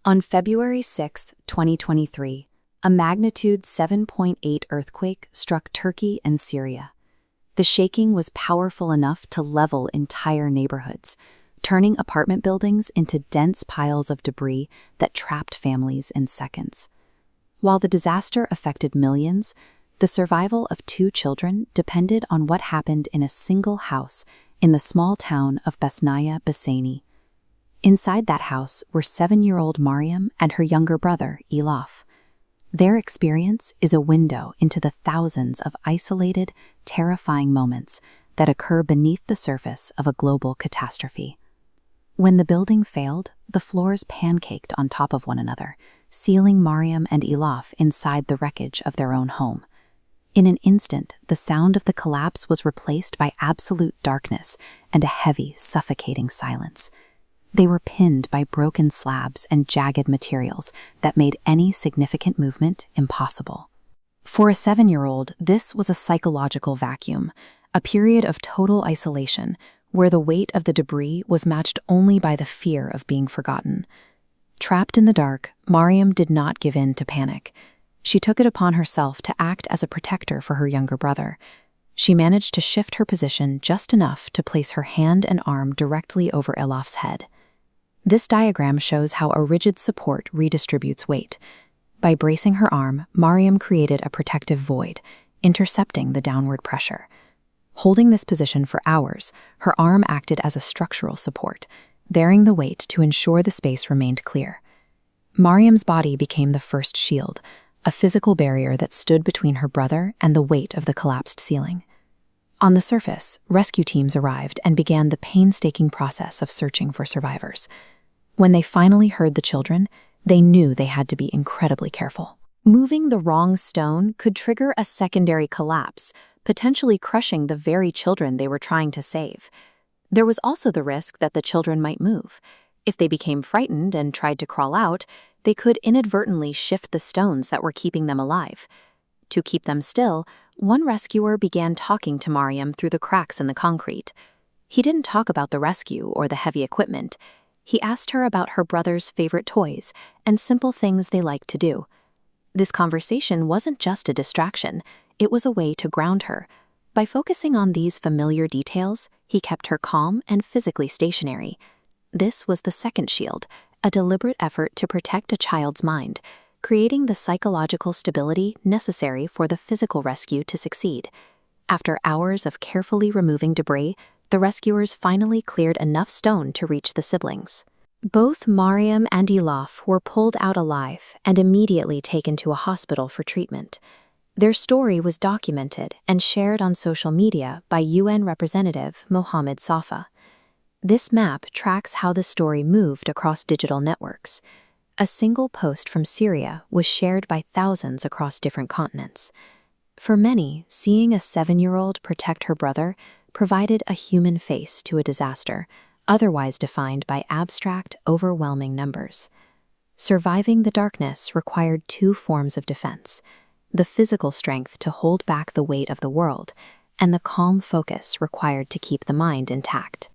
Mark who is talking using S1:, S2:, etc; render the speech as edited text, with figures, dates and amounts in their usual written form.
S1: On February 6, 2023, a magnitude 7.8 earthquake struck Turkey and Syria. The shaking was powerful enough to level entire neighborhoods, turning apartment buildings into dense piles of debris that trapped families in seconds. While the disaster affected millions, the survival of 2 children depended on what happened in a single house in the small town of Besnaya-Bseineh. Inside that house were 7-year-old Mariam and her younger brother, Elaf. Their experience is a window into the thousands of isolated, terrifying moments that occur beneath the surface of a global catastrophe. When the building failed, the floors pancaked on top of one another, sealing Mariam and Elaf inside the wreckage of their own home. In an instant, the sound of the collapse was replaced by absolute darkness and a heavy, suffocating silence. They were pinned by broken slabs and jagged materials that made any significant movement impossible. For a 7-year-old, this was a psychological vacuum, a period of total isolation, where the weight of the debris was matched only by the fear of being forgotten. Trapped in the dark, Mariam did not give in to panic. She took it upon herself to act as a protector for her younger brother. She managed to shift her position just enough to place her hand and arm directly over Elaf's head. This diagram shows how a rigid support redistributes weight. By bracing her arm, Mariam created a protective void, intercepting the downward pressure. Holding this position for hours, her arm acted as a structural support, bearing the weight to ensure the space remained clear. Mariam's body became the first shield, a physical barrier that stood between her brother and the weight of the collapsed ceiling. On the surface, rescue teams arrived and began the painstaking process of searching for survivors. When they finally heard the children, they knew they had to be incredibly careful. Moving the wrong stone could trigger a secondary collapse, potentially crushing the very children they were trying to save. There was also the risk that the children might move. If they became frightened and tried to crawl out, they could inadvertently shift the stones that were keeping them alive. To keep them still, one rescuer began talking to Mariam through the cracks in the concrete. He didn't talk about the rescue or the heavy equipment. He asked her about her brother's favorite toys and simple things they liked to do. This conversation wasn't just a distraction, it was a way to ground her. By focusing on these familiar details, he kept her calm and physically stationary. This was the second shield, a deliberate effort to protect a child's mind, creating the psychological stability necessary for the physical rescue to succeed. After hours of carefully removing debris, the rescuers finally cleared enough stone to reach the siblings. Both Mariam and Elaf were pulled out alive and immediately taken to a hospital for treatment. Their story was documented and shared on social media by UN Representative Mohammed Safa. This map tracks how the story moved across digital networks. A single post from Syria was shared by thousands across different continents. For many, seeing a 7-year-old protect her brother provided a human face to a disaster, otherwise defined by abstract, overwhelming numbers. Surviving the darkness required 2 forms of defense: the physical strength to hold back the weight of the world, and the calm focus required to keep the mind intact.